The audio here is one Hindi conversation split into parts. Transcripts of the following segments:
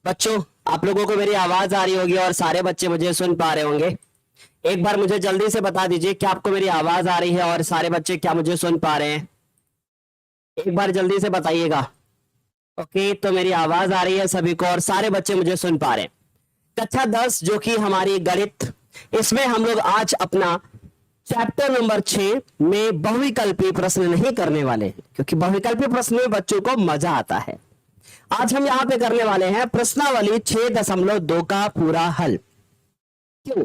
बच्चों, आप लोगों को मेरी आवाज आ रही होगी और सारे बच्चे मुझे सुन पा रहे होंगे। एक बार मुझे जल्दी से बता दीजिए क्या आपको मेरी आवाज आ रही है और सारे बच्चे क्या मुझे सुन पा रहे हैं। एक बार जल्दी से बताइएगा। ओके, तो मेरी आवाज आ रही है सभी को और सारे बच्चे मुझे सुन पा रहे हैं। कक्षा 10 जो कि हमारी गणित, इसमें हम लोग आज अपना चैप्टर नंबर 6 में बहुविकल्पी प्रश्न नहीं करने वाले हैं, क्योंकि बहुविकल्पी प्रश्न में बच्चों को मजा आता है। आज हम यहाँ पे करने वाले हैं प्रश्नावली 6.2 का पूरा हल। क्यों?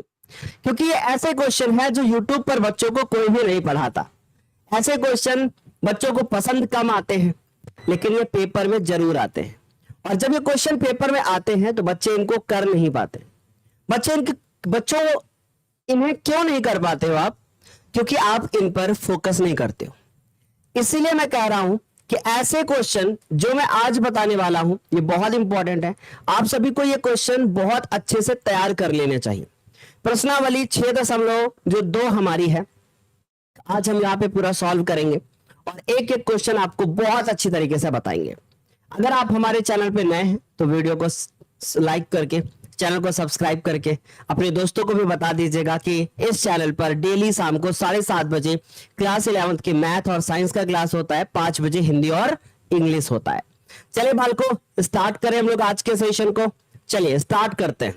क्योंकि ये ऐसे क्वेश्चन है जो यूट्यूब पर बच्चों को कोई भी नहीं पढ़ाता। ऐसे क्वेश्चन बच्चों को पसंद कम आते हैं, लेकिन ये पेपर में जरूर आते हैं। और जब ये क्वेश्चन पेपर में आते हैं तो बच्चे इनको कर नहीं पाते। बच्चों इन्हें क्यों नहीं कर पाते हो आप? क्योंकि आप इन पर फोकस नहीं करते हो। इसीलिए मैं कह रहा हूं कि ऐसे क्वेश्चन जो मैं आज बताने वाला हूं ये बहुत इंपॉर्टेंट है। आप सभी को ये क्वेश्चन बहुत अच्छे से तैयार कर लेने चाहिए। प्रश्नावली 6.2 हमारी है, आज हम यहाँ पे पूरा सॉल्व करेंगे और एक एक क्वेश्चन आपको बहुत अच्छी तरीके से बताएंगे। अगर आप हमारे चैनल पे नए हैं तो वीडियो को लाइक करके, चैनल को सब्सक्राइब करके अपने दोस्तों को भी बता दीजिएगा कि इस चैनल पर डेली शाम को 7:30 बजे क्लास 11th के मैथ और साइंस का क्लास होता है, 5 बजे हिंदी और इंग्लिश होता है। चलिए बालको, स्टार्ट करें हम लोग आज के सेशन को। चलिए स्टार्ट करते हैं।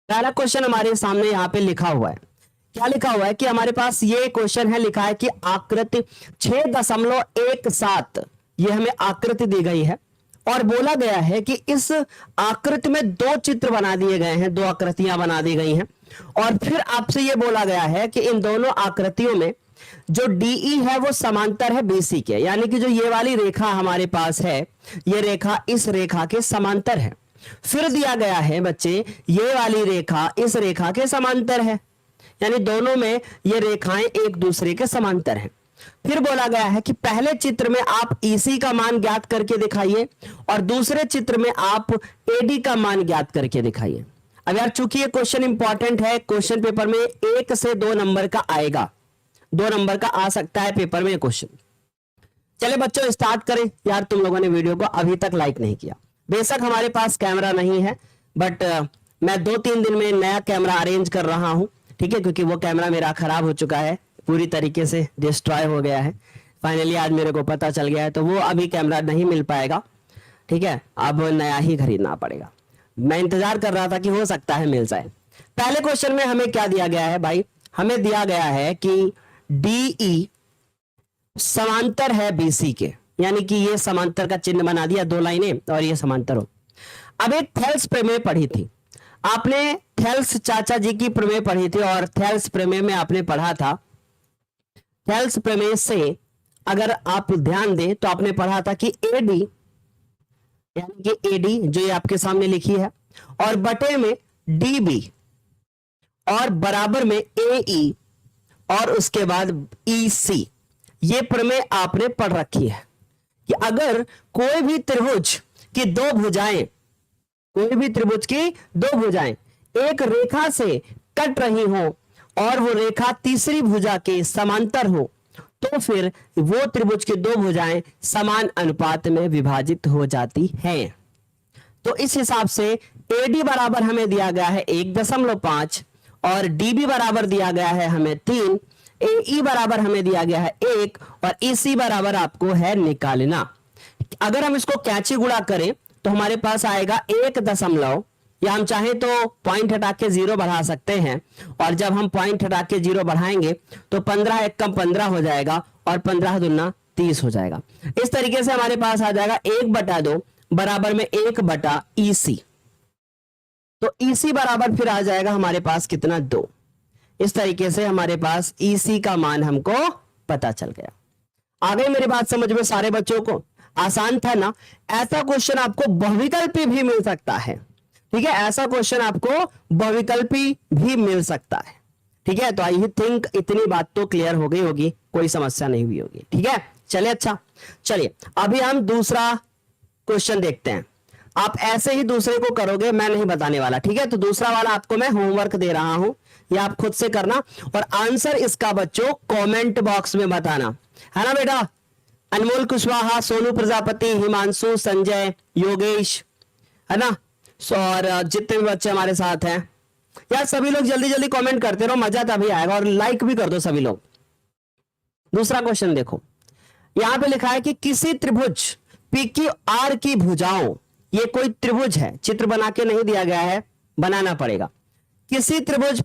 पहला क्वेश्चन हमारे सामने यहाँ पे लिखा हुआ है। क्या लिखा हुआ है कि हमारे पास ये क्वेश्चन है, लिखा है कि आकृति 6.17 ये हमें आकृति दी गई है और बोला गया है कि इस आकृति में 2 चित्र बना दिए गए हैं, 2 आकृतियां बना दी गई हैं। और फिर आपसे यह बोला गया है कि इन दोनों आकृतियों में जो DE है वो समांतर है BC के, यानी कि जो ये वाली रेखा हमारे पास है, ये रेखा इस रेखा के समांतर है। फिर दिया गया है बच्चे, ये वाली रेखा इस रेखा के समांतर है, यानी दोनों में ये रेखाएं एक दूसरे के समांतर हैं। फिर बोला गया है कि पहले चित्र में आप EC का मान ज्ञात करके दिखाइए और दूसरे चित्र में आप AD का मान ज्ञात करके दिखाइए। अब यार चूंकि ये क्वेश्चन इंपॉर्टेंट है, क्वेश्चन पेपर में 1 से 2 नंबर का आएगा, 2 नंबर का आ सकता है पेपर में ये क्वेश्चन। चले बच्चों स्टार्ट करें। यार तुम लोगों ने वीडियो को अभी तक लाइक नहीं किया। बेशक हमारे पास कैमरा नहीं है, बट मैं 2-3 दिन में नया कैमरा अरेंज कर रहा हूं, ठीक है, क्योंकि वो कैमरा मेरा खराब हो चुका है, पूरी तरीके से डिस्ट्रॉय हो गया है। फाइनली आज मेरे को पता चल गया है, तो वो अभी कैमरा नहीं मिल पाएगा, ठीक है, अब नया ही खरीदना पड़ेगा। मैं इंतजार कर रहा था कि हो सकता है मिल जाए। पहले क्वेश्चन में हमें क्या दिया गया है भाई? हमें दिया गया है कि DE समांतर है BC के, यानी कि ये समांतर का चिन्ह बना दिया, 2 लाइनें और ये समांतर हो। अब एक थेल्स प्रमेय पढ़ी थी आपने, थेल्स चाचा जी की प्रमेय पढ़ी थी और थेल्स प्रमेय में आपने पढ़ा था, थेल्स प्रमेय से अगर आप ध्यान दें तो आपने पढ़ा था कि AD, यानी कि AD जो ये आपके सामने लिखी है, और बटे में DB और बराबर में AE और उसके बाद EC, ये प्रमेय आपने पढ़ रखी है कि अगर कोई भी त्रिभुज की 2 भुजाएं, कोई भी त्रिभुज की 2 भुजाएं एक रेखा से कट रही हो और वो रेखा तीसरी भुजा के समांतर हो, तो फिर वो त्रिभुज की 2 भुजाएं समान अनुपात में विभाजित हो जाती हैं। तो इस हिसाब से AD बराबर हमें दिया गया है 1.5 और DB बराबर दिया गया है हमें 3, AE बराबर हमें दिया गया है 1 और EC बराबर आपको है निकालना। अगर हम इसको कैंची गुणा करें तो हमारे पास आएगा 1 या हम चाहें तो पॉइंट हटा के 0 बढ़ा सकते हैं, और जब हम पॉइंट हटा के 0 बढ़ाएंगे तो 15 1 कम 15 हो जाएगा और 15 दूना 30 हो जाएगा। इस तरीके से हमारे पास आ जाएगा 1/2 बराबर में 1/EC। तो EC बराबर फिर आ जाएगा हमारे पास कितना? 2। इस तरीके से हमारे पास EC का मान हमको पता चल गया। आ गई मेरी बात समझ में सारे बच्चों को? आसान था ना? ऐसा क्वेश्चन आपको बहुविकल्पी भी मिल सकता है, ठीक है, ऐसा क्वेश्चन आपको बहुविकल्पी भी मिल सकता है, ठीक है। तो आई थिंक इतनी बात तो क्लियर हो गई होगी, कोई समस्या नहीं हुई होगी, ठीक है। चलिए अच्छा, चलिए अभी हम दूसरा क्वेश्चन देखते हैं। आप ऐसे ही दूसरे को करोगे, मैं नहीं बताने वाला, ठीक है। तो दूसरा वाला आपको मैं होमवर्क दे रहा हूं, ये आप खुद से करना और आंसर इसका बच्चों कमेंट बॉक्स में बताना, है ना बेटा? अनमोल कुशवाहा, सोनू प्रजापति, हिमांशु, संजय, योगेश, है ना, और जितने भी बच्चे हमारे साथ हैं यार, सभी लोग जल्दी जल्दी कमेंट करते रहो, मजा तभी आएगा, और लाइक भी कर दो सभी लोग। दूसरा क्वेश्चन देखो, यहां पे लिखा है कि किसी त्रिभुज PQR की भुजाओं, ये कोई त्रिभुज है, चित्र बना के नहीं दिया गया है, बनाना पड़ेगा। किसी त्रिभुज